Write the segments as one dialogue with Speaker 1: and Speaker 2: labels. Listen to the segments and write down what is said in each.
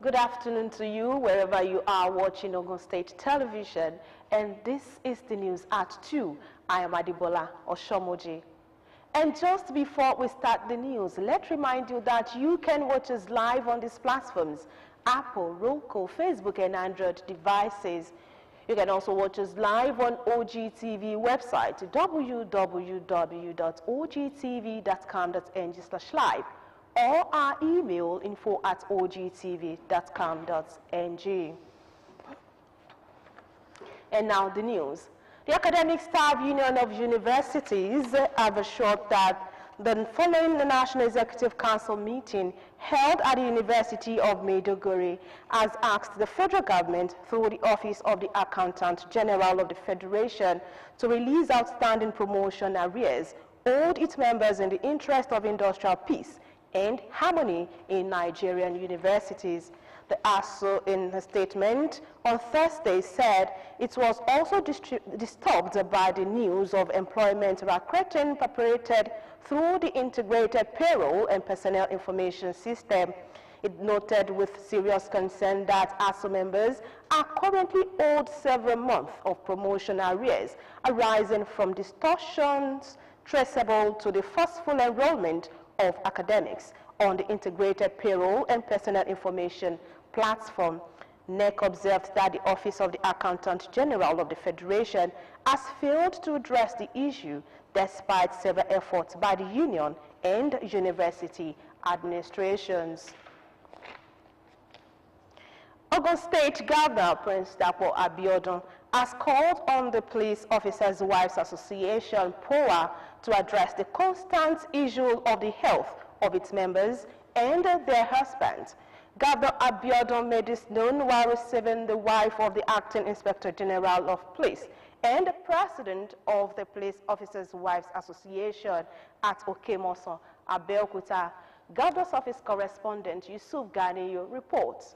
Speaker 1: Good afternoon to you, wherever you are watching Ogun State Television. And this is the news at 2. I am Adibola Oshomoji. And just before we start the news, let's remind you that you can watch us live on these platforms: Apple, Roku, Facebook, and Android devices. You can also watch us live on Ogtv website, www.ogtv.com.ng/live, or our email info@ogtv.com.ng. And now the news. The Academic Staff Union of Universities have assured that the following the National Executive Council meeting held at the University of Maiduguri has asked the federal government through the Office of the Accountant General of the Federation to release outstanding promotion arrears owed its members in the interest of industrial peace and harmony in Nigerian universities. The ASU, in a statement on Thursday, said it was also disturbed by the news of employment recruiting perpetrated through the integrated payroll and personnel information system. It noted with serious concern that ASU members are currently owed several months of promotion arrears arising from distortions traceable to the forceful enrollment of academics on the integrated payroll and personnel information platform. NEC observed that the Office of the Accountant General of the Federation has failed to address the issue despite several efforts by the union and university administrations. Ogun State Governor Prince Dapo Abiodun has called on the Police Officers' Wives Association, POA, to address the constant issue of the health of its members and their husbands. Governor Abiodun made this known while receiving the wife of the Acting Inspector General of Police and the President of the Police Officers' Wives Association at Okemoso, Abeokuta. Governor's Office correspondent Yusuf Ganiyo reports.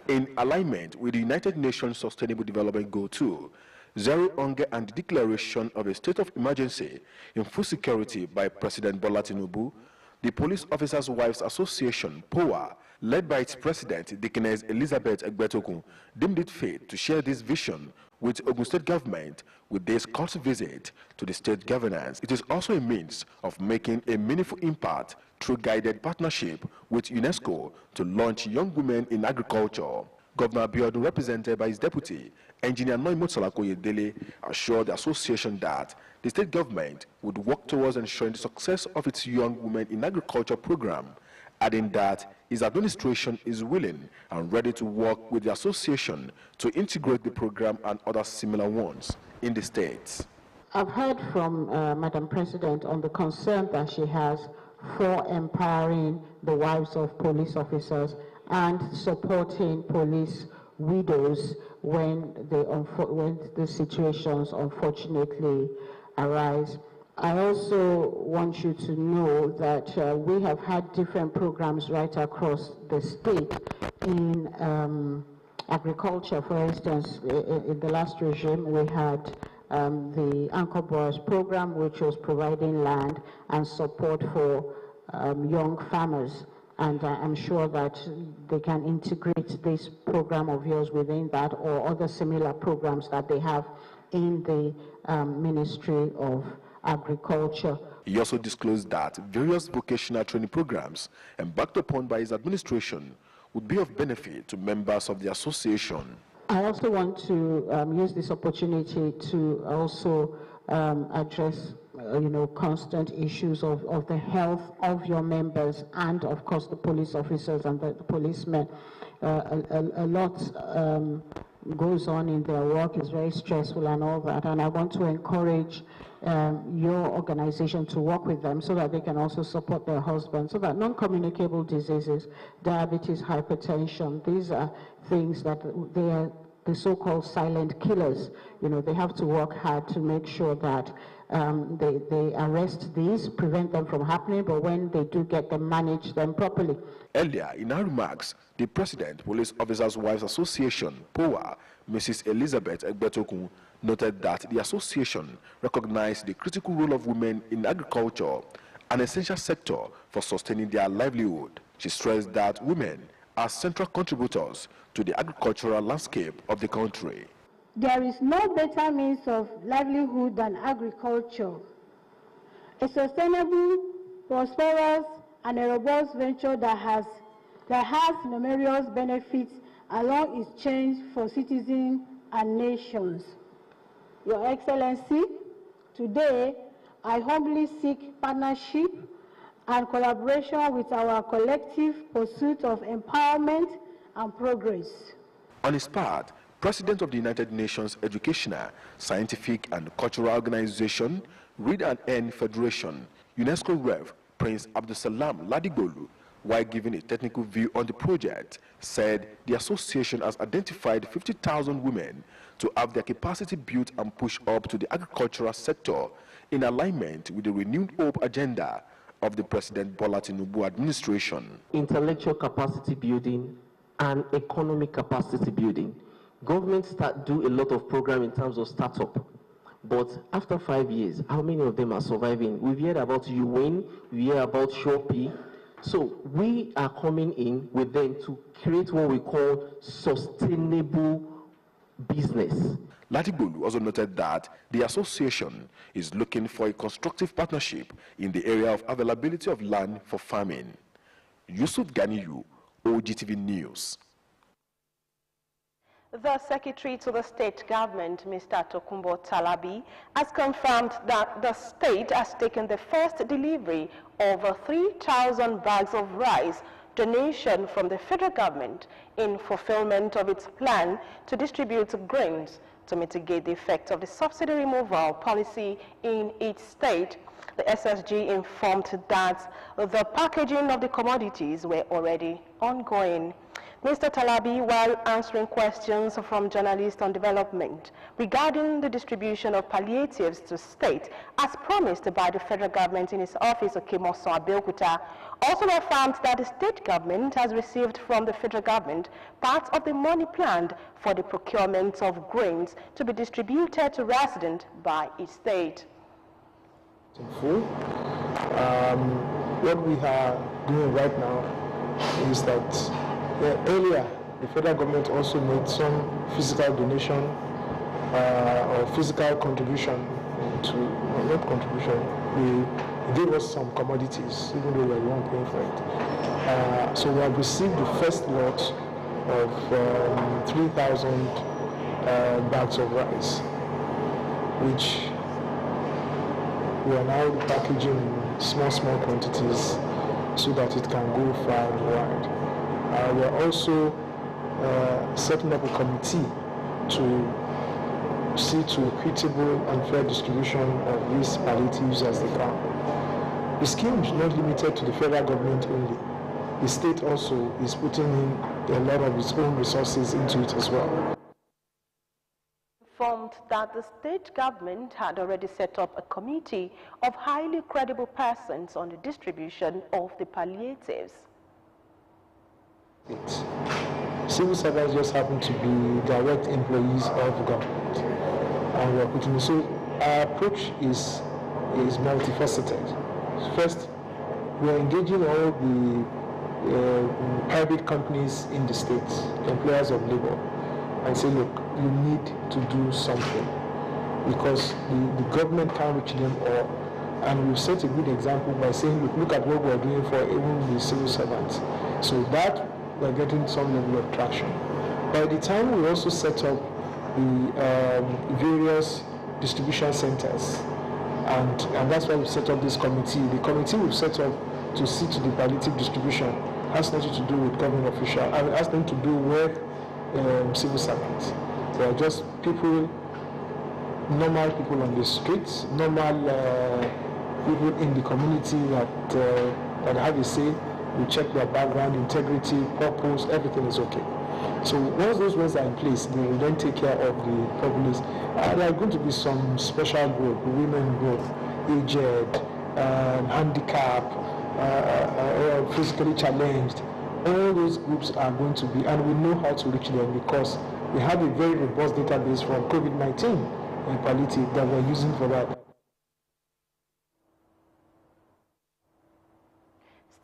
Speaker 2: In alignment with the United Nations Sustainable Development Goal 2, Zero Hunger and the declaration of a state of emergency in food security by President Bola Tinubu, the Police Officers' Wives Association, POA, led by its president, Deaconess Elizabeth Egbetokun, deemed it fit to share this vision with Ogun State government with this court visit to the state governance. It is also a means of making a meaningful impact through guided partnership with UNESCO to launch young women in agriculture. Governor Abiodun, represented by his deputy, Engineer Noimot Salakoyedele, assured the association that the state government would work towards ensuring the success of its Young Women in Agriculture program, adding that his administration is willing and ready to work with the association to integrate the program and other similar ones in the states.
Speaker 3: I've heard from Madam President on the concern that she has for empowering the wives of police officers and supporting police widows when the situations unfortunately arise. I also want you to know that we have had different programs right across the state in agriculture. For instance, in the last regime, we had the Anchor Boys program, which was providing land and support for young farmers. And I'm sure that they can integrate this program of yours within that or other similar programs that they have in the Ministry of Agriculture.
Speaker 2: He also disclosed that various vocational training programs embarked upon by his administration would be of benefit to members of the association.
Speaker 3: I also want to use this opportunity to also address constant issues of the health of your members and, of course, the police officers and the policemen. A lot goes on in their work, is very stressful and all that, and I want to encourage your organization to work with them so that they can also support their husbands, so that non-communicable diseases, diabetes, hypertension, these are things that they are the so-called silent killers. They have to work hard to make sure that they arrest these, prevent them from happening, but when they do get them, manage them properly.
Speaker 2: Earlier, in her remarks, the President, Police Officers' Wives Association, POA, Mrs. Elizabeth Egbetokun, noted that the association recognized the critical role of women in agriculture an essential sector for sustaining their livelihood. She stressed that women are central contributors to the agricultural landscape of the country.
Speaker 4: There is no better means of livelihood than agriculture. A sustainable, prosperous, and a robust venture that has numerous benefits along its chain for citizens and nations. Your Excellency, today I humbly seek partnership and collaboration with our collective pursuit of empowerment and progress.
Speaker 2: On his part, President of the United Nations Educational, Scientific and Cultural Organization, Read and Earn Federation, UNESCO Rev. Prince Abdulsalam Ladigolu, while giving a technical view on the project, said the association has identified 50,000 women to have their capacity built and pushed up to the agricultural sector in alignment with the renewed hope agenda of the President Bola Tinubu administration.
Speaker 5: Intellectual capacity building and economic capacity building. Governments do a lot of program in terms of startup, but after 5 years, how many of them are surviving? We've heard about UWIN, we hear about Shopee. So we are coming in with them to create what we call sustainable business.
Speaker 2: Ladigolu also noted that the association is looking for a constructive partnership in the area of availability of land for farming. Yusuf Ganiyu, Ogtv News.
Speaker 1: The Secretary to the State Government, Mr. Tokunbo Talabi, has confirmed that the state has taken the first delivery of 3,000 bags of rice donation from the federal government in fulfillment of its plan to distribute grains to mitigate the effect of the subsidy removal policy in each state. The SSG informed that the packaging of the commodities were already ongoing. Mr. Talabi, while answering questions from journalists on development regarding the distribution of palliatives to state, as promised by the federal government in its office of Abeokuta, also affirmed that the state government has received from the federal government part of the money planned for the procurement of grains to be distributed to residents by each state.
Speaker 6: What we are doing right now is that earlier the federal government also made some physical donation or physical contribution to, well, not contribution, they gave us some commodities even though we were the one paying for it. So we have received the first lot of 3,000 bags of rice, which we are now packaging in small quantities so that it can go far and wide. We are also setting up a committee to see to equitable and fair distribution of these palliatives as they come. The scheme is not limited to the federal government only. The state also is putting in a lot of its own resources into it as well.
Speaker 1: Informed that the state government had already set up a committee of highly credible persons on the distribution of the palliatives.
Speaker 6: Civil servants just happen to be direct employees of the government, and we are putting. So our approach is multifaceted. First, we are engaging all the private companies in the state, employers of labor, and say, look, you need to do something because the government can't reach them all. And we've set a good example by saying, look at what we're doing for even the civil servants. So that we're getting some level of traction. By the time we also set up the various distribution centers, and that's why we set up this committee. The committee we've set up to see to the palliative distribution has nothing to do with government officials, and it has nothing to do with civil servants. They are just people, normal people on the streets, normal people in the community that have a say. We check their background, integrity, purpose, everything is okay. So once those ones are in place, they will then take care of the populace. There are going to be some special group, women group, aged, handicapped, physically challenged. All those groups are going to be, and we know how to reach them because we have a very robust database from COVID-19 and palliative that we're using for that.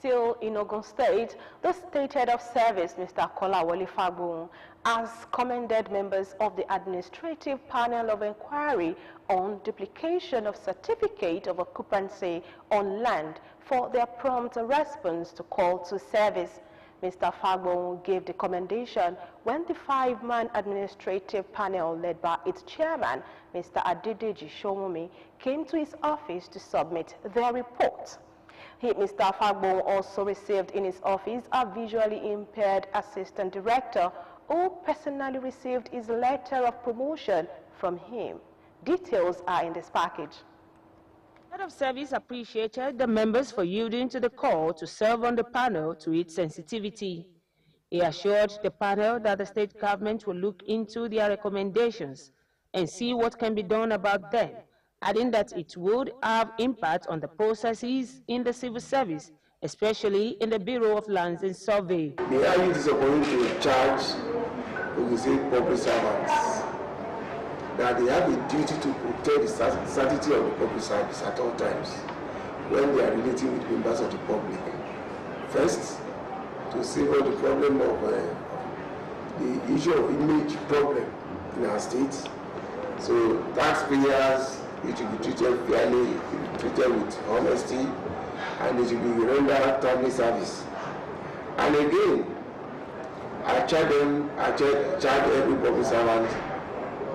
Speaker 1: Still in Ogun State, the State Head of Service, Mr. Kolawole Fagbon, has commended members of the Administrative Panel of Inquiry on duplication of certificate of occupancy on land for their prompt response to call to service. Mr. Fagbon gave the commendation when the 5-man administrative panel led by its chairman, Mr. Adedeji Showumi, came to his office to submit their report. Mr. Fagbon also received in his office a visually impaired assistant director who personally received his letter of promotion from him. Details are in this package.
Speaker 7: Head of Service appreciated the members for yielding to the call to serve on the panel to its sensitivity. He assured the panel that the state government will look into their recommendations and see what can be done about them, adding that it would have impact on the processes in the civil service, especially in the Bureau of Lands and Survey.
Speaker 8: May I use this opportunity to charge the public servants that they have a duty to protect the sanctity of the public service at all times when they are relating with members of the public. First, to savor the problem of the issue of image problem in our state. So taxpayers, it should be treated fairly, treated with honesty, and it should be rendered timely service. And again, I charge every public servant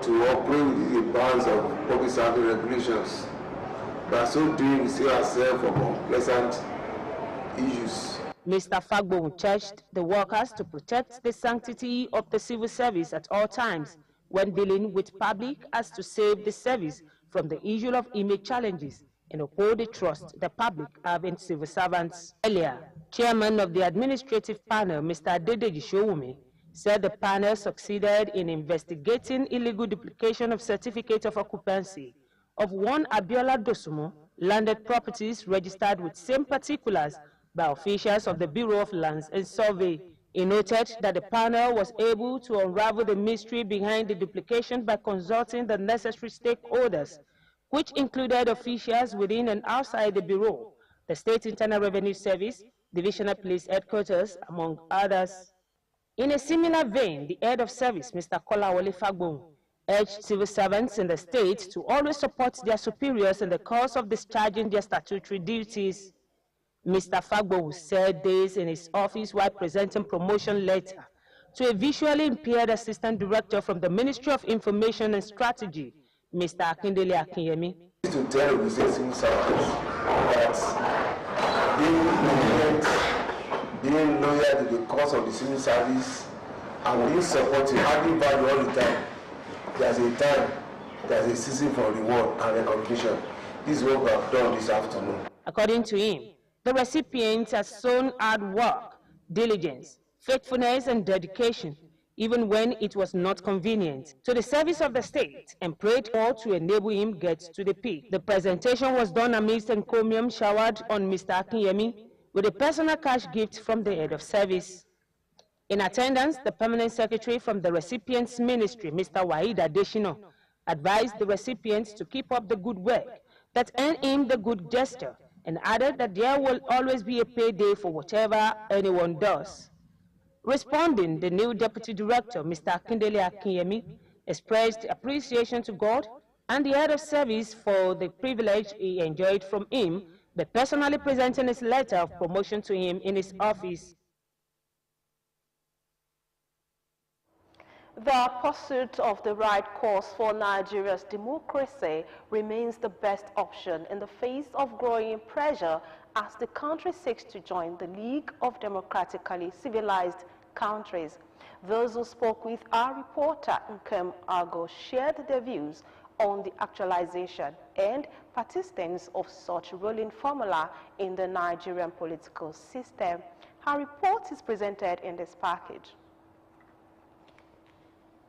Speaker 8: to operate within the bounds of public service regulations. By so doing, we save ourselves from unpleasant issues.
Speaker 7: Mr. Fagbon charged the workers to protect the sanctity of the civil service at all times when dealing with public, as to save the service from the issue of image challenges and uphold the trust the public have in civil servants. Earlier, Chairman of the Administrative Panel, Mr. Adedeji Showumi, said the panel succeeded in investigating illegal duplication of certificate of occupancy of one Abiola Dosumo landed properties registered with same particulars by officials of the Bureau of Lands and Survey. He noted that the panel was able to unravel the mystery behind the duplication by consulting the necessary stakeholders, which included officials within and outside the Bureau, the State Internal Revenue Service, Divisional Police Headquarters, among others. In a similar vein, the Head of Service, Mr. Kolawole Fagbon, urged civil servants in the state to always support their superiors in the course of discharging their statutory duties. Mr. Fagbon said this in his office while presenting promotion letter to a visually impaired assistant director from the Ministry of Information and Strategy, Mr. Akindele Akinyemi.
Speaker 8: To tell the civil servants that being loyal to the cause of the civil service and being supportive, adding value all the time. There's a time, there's a season for reward and recognition. This is what we have done this afternoon.
Speaker 7: According to him, the recipient has shown hard work, diligence, faithfulness, and dedication, even when it was not convenient, to the service of the state, and prayed all to enable him get to the peak. The presentation was done amidst encomium showered on Mr. Akinyemi with a personal cash gift from the Head of Service. In attendance, the Permanent Secretary from the recipient's ministry, Mr. Waheed Adeshino, advised the recipients to keep up the good work that earned him the good gesture, and added that there will always be a payday for whatever anyone does. Responding, the new Deputy Director, Mr. Akindele Akinyemi, expressed appreciation to God and the Head of Service for the privilege he enjoyed from him by personally presenting his letter of promotion to him in his office.
Speaker 1: The pursuit of the right course for Nigeria's democracy remains the best option in the face of growing pressure as the country seeks to join the League of Democratically Civilized Countries. Those who spoke with our reporter, Nkem Argo, shared their views on the actualization and persistence of such ruling formula in the Nigerian political system. Our report is presented in this package.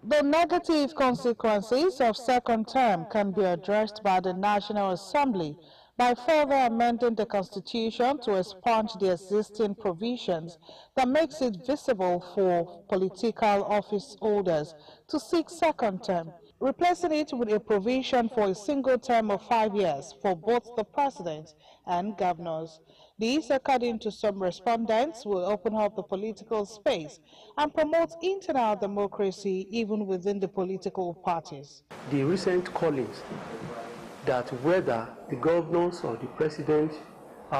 Speaker 9: The negative consequences of second term can be addressed by the National Assembly by further amending the Constitution to expunge the existing provisions that makes it visible for political office holders to seek second term, replacing it with a provision for a single term of 5 years for both the president and governors. This, according to some respondents, will open up the political space and promote internal democracy even within the political parties.
Speaker 10: The recent callings that whether the governors or the president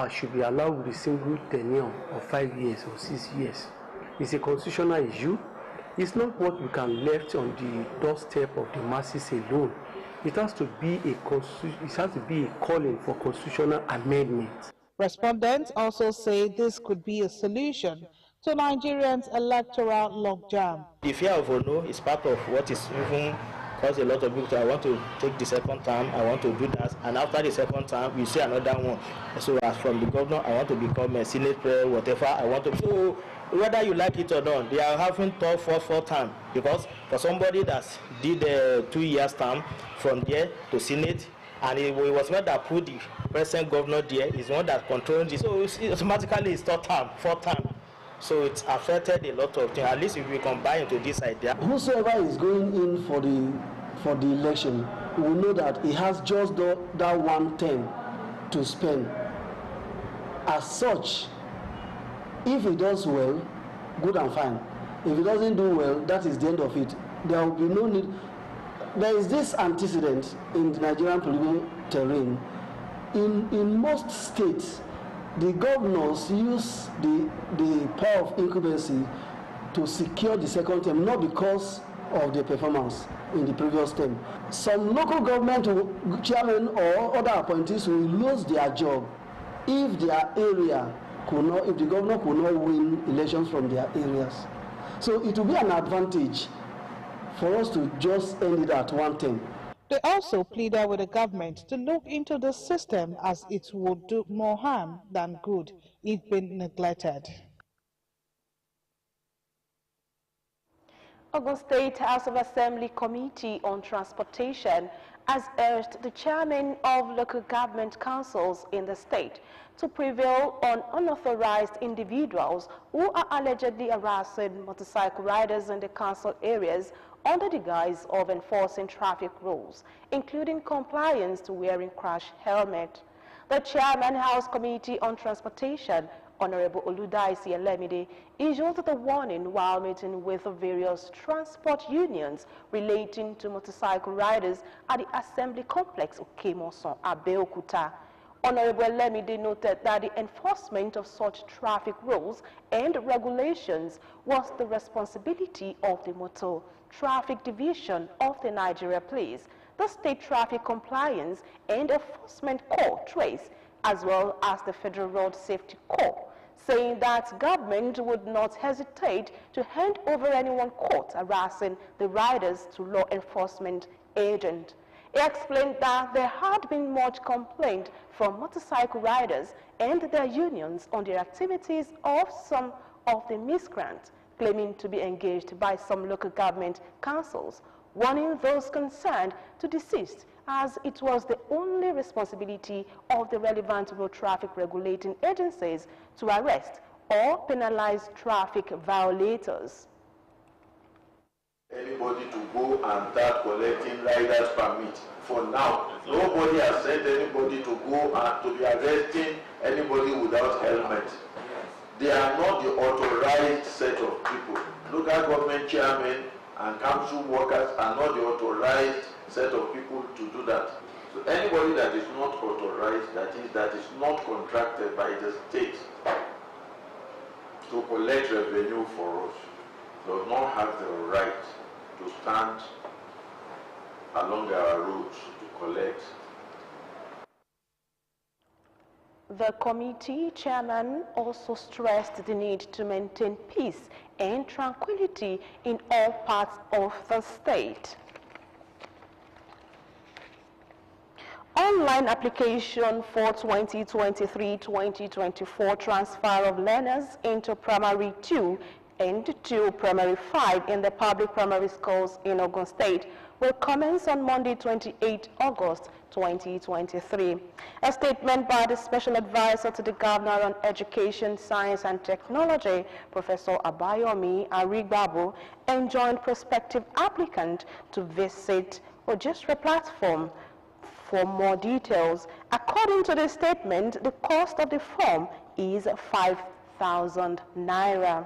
Speaker 10: should be allowed with a single tenure of 5 years or 6 years is a constitutional issue. It's not what we can left on the doorstep of the masses alone. It has to be a calling for constitutional amendment.
Speaker 9: Respondents also say this could be a solution to Nigerians' electoral logjam.
Speaker 11: The fear of no is part of what is even caused a lot of people to, I want to take the second term, I want to do that, and after the second term, we see another one. So as from the governor, I want to become a Senate president, whatever, I want to. So whether you like it or not, they are having third, fourth term, because for somebody that did a 2 years term from there to Senate, and it was not that put the present governor there, it's one that controls it. So automatically it's third term, fourth term. So it's affected a lot of things. At least if we combine into this idea.
Speaker 12: Whosoever is going in for the election will know that he has just that one term to spend. As such, if he does well, good and fine. If he doesn't do well, that is the end of it. There will be no need. There is this antecedent in the Nigerian political terrain. In most states, the governors use the power of incumbency to secure the second term, not because of their performance in the previous term. Some local government chairmen or other appointees will lose their job if their area could not, if the governor could not win elections from their areas. So it will be an advantage for us to just end it at one term.
Speaker 9: They also pleaded with the government to look into the system, as it would do more harm than good if being neglected.
Speaker 1: Ogun State House of Assembly Committee on Transportation has urged the chairman of local government councils in the state to prevail on unauthorized individuals who are allegedly harassing motorcycle riders in the council areas under the guise of enforcing traffic rules, including compliance to wearing crash helmet. The Chairman House Committee on Transportation, Honorable Oludaisi Elemide, issued the warning while meeting with various transport unions relating to motorcycle riders at the Assembly Complex Okemoson, Abeokuta. Honorable Elemide noted that the enforcement of such traffic rules and regulations was the responsibility of the Motor Traffic Division of the Nigeria Police, the State Traffic Compliance and Enforcement Corps, TRACE, as well as the Federal Road Safety Corps, saying that government would not hesitate to hand over anyone caught harassing the riders to law enforcement agents. He explained that there had been much complaint from motorcycle riders and their unions on the activities of some of the miscreants claiming to be engaged by some local government councils, warning those concerned to desist, as it was the only responsibility of the relevant road traffic regulating agencies to arrest or penalize traffic violators.
Speaker 8: Anybody to go and start collecting riders' permit. For now, nobody has sent anybody to go and to be arresting anybody without helmet. They are not the authorized set of people. Local government chairmen and council workers are not the authorized set of people to do that. So anybody that is not authorized, that is not contracted by the state to collect revenue for us, does not have the right to stand along our roads to collect.
Speaker 1: The committee chairman also stressed the need to maintain peace and tranquility in all parts of the state. Online application for 2023-2024 transfer of learners into Primary 2 and to Primary 5 in the public primary schools in Ogun State will commence on Monday, 28 August 2023. A statement by the Special Advisor to the Governor on Education, Science and Technology, Professor Abayomi Arigbabu, enjoined prospective applicants to visit Ojisra platform for more details. According to the statement, the cost of the form is 5,000 naira.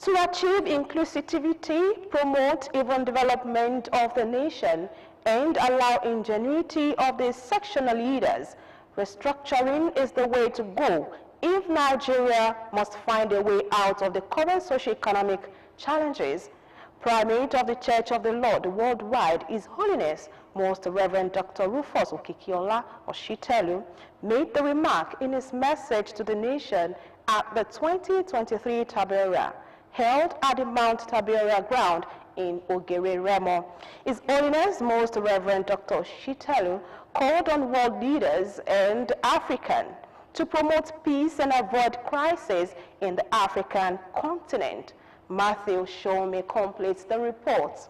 Speaker 1: To achieve inclusivity, promote even development of the nation, and allow ingenuity of the sectional leaders, restructuring is the way to go if Nigeria must find a way out of the current socio-economic challenges. Primate of the Church of the Lord worldwide, His Holiness Most Reverend Dr. Rufus Okikiola Oshitelu, made the remark in his message to the nation at the 2023 Tabera, held at the Mount Tabera ground in Ogere Remo. His Holiness Most Reverend Dr. Oshitelu called on world leaders and African to promote peace and avoid crisis in the African continent. Matthew Shome completes the report.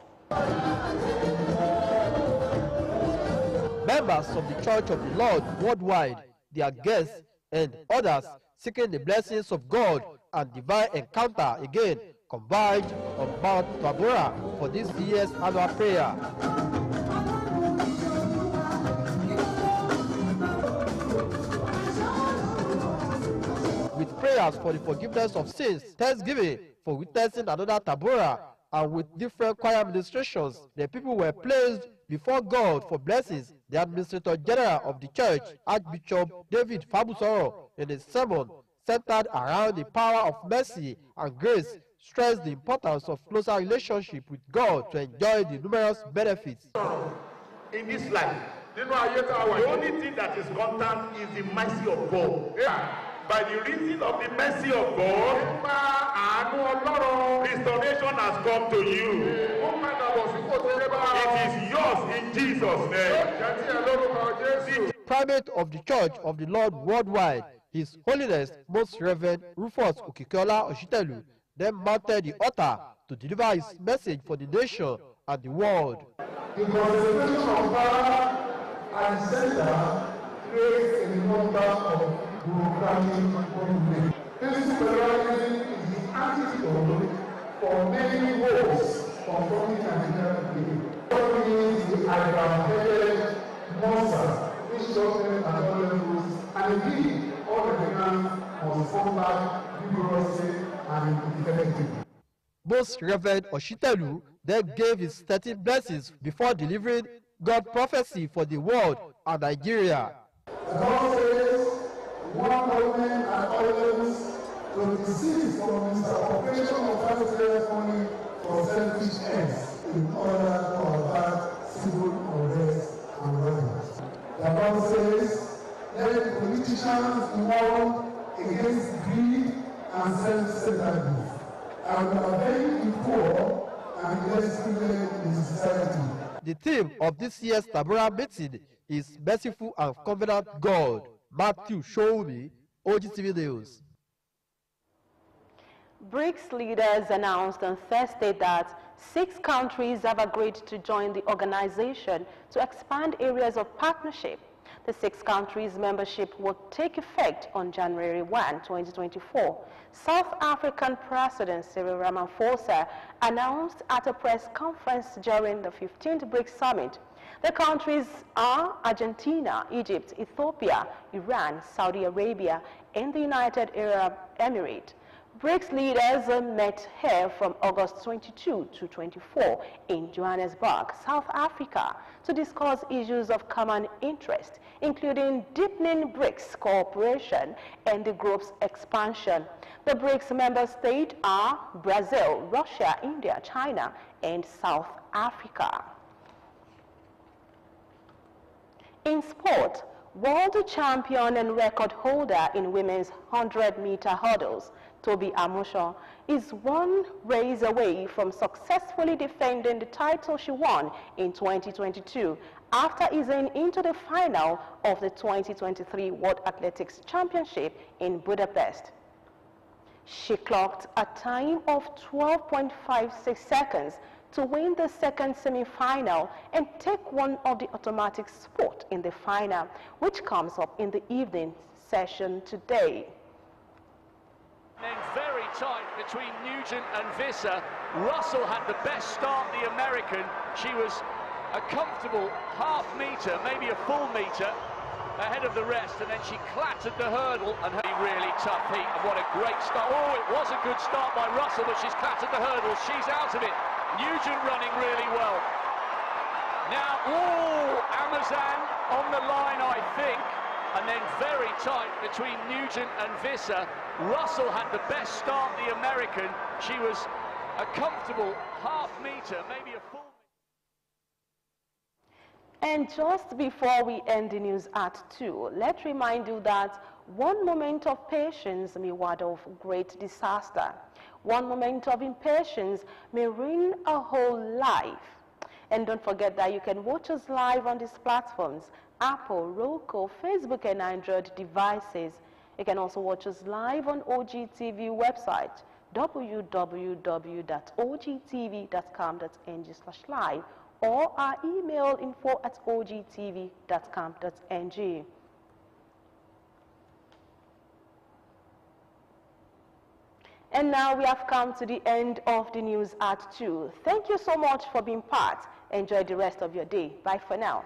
Speaker 13: Members of the Church of the Lord worldwide, their guests, and others seeking the blessings of God and divine encounter again converged on Mount Tabora for this year's annual prayer. With prayers for the forgiveness of sins, thanksgiving for witnessing another Tabora, and with different choir administrations, the people were placed before God for blessings. The Administrator General of the Church, Archbishop David Fabusoro, in his sermon centered around the power of mercy and grace, stressed the importance of closer relationship with God to enjoy the numerous benefits.
Speaker 14: In this life, the only thing that is constant is the mercy of God. By the reason of the mercy of God, restoration has come to you. It is yours in Jesus' name.
Speaker 13: The Primate of the Church of the Lord worldwide, His Holiness Most Reverend Rufus Okikiola Oshitelu, then mounted the altar to deliver his message for the nation and the world.
Speaker 15: The concentration of power at the center creates a number of bureaucratic conflicts. This pluralism is the antidote for many woes confronting Nigerian people. What means the aggravated monster which government and all levels, and indeed all the demands must come back vigorously and effectively.
Speaker 13: Most Reverend Oshitelu then gave his 13 blessings before delivering God's prophecy for the world and Nigeria.
Speaker 15: God says, one government and all levels to desist from misappropriation of taxpayers' money for selfish ends in order to avert civil unrest and violence. The Bible says, let politicians be warned against greed and self-centeredness, and avenge the poor and less privileged in society.
Speaker 13: The theme of this year's Tabora meeting is Merciful and Covenant God. Matthew Showme, Ogtv News.
Speaker 1: BRICS leaders announced on Thursday that 6 countries have agreed to join the organization to expand areas of partnership. The 6 countries' membership will take effect on January 1, 2024. South African President Cyril Ramaphosa announced at a press conference during the 15th BRICS Summit. The countries are Argentina, Egypt, Ethiopia, Iran, Saudi Arabia, and the United Arab Emirates. BRICS leaders met here from August 22 to 24 in Johannesburg, South Africa, to discuss issues of common interest, including deepening BRICS cooperation and the group's expansion. The BRICS member states are Brazil, Russia, India, China, and South Africa. In sport, world champion and record holder in women's 100-meter hurdles, Tobi Amusan, is one race away from successfully defending the title she won in 2022 after easing into the final of the 2023 World Athletics Championship in Budapest. She clocked a time of 12.56 seconds to win the second semi-final and take one of the automatic spots in the final, which comes up in the evening session today.
Speaker 16: Then very tight between Nugent and Visser. Russell had the best start, the American. She was a comfortable half meter, maybe a full meter, ahead of the rest, and then she clattered the hurdle, and her really tough heat, and what a great start. Oh, it was a good start by Russell, but she's clattered the hurdle. She's out of it. Nugent running really well. Now, Amazon on the line, I think, and then very tight between Nugent and Visser. Russell had the best start, the American. She was a comfortable half meter, maybe a full.
Speaker 1: And just before we end the news at 2, let's remind you that one moment of patience may ward off great disaster. One moment of impatience may ruin a whole life. And don't forget that you can watch us live on these platforms: Apple, Roku, Facebook, and Android devices. You can also watch us live on Ogtv website, www.ogtv.com.ng/live, or our email info@ogtv.com.ng. And now we have come to the end of the news at 2. Thank you so much for being part. Enjoy the rest of your day. Bye for now.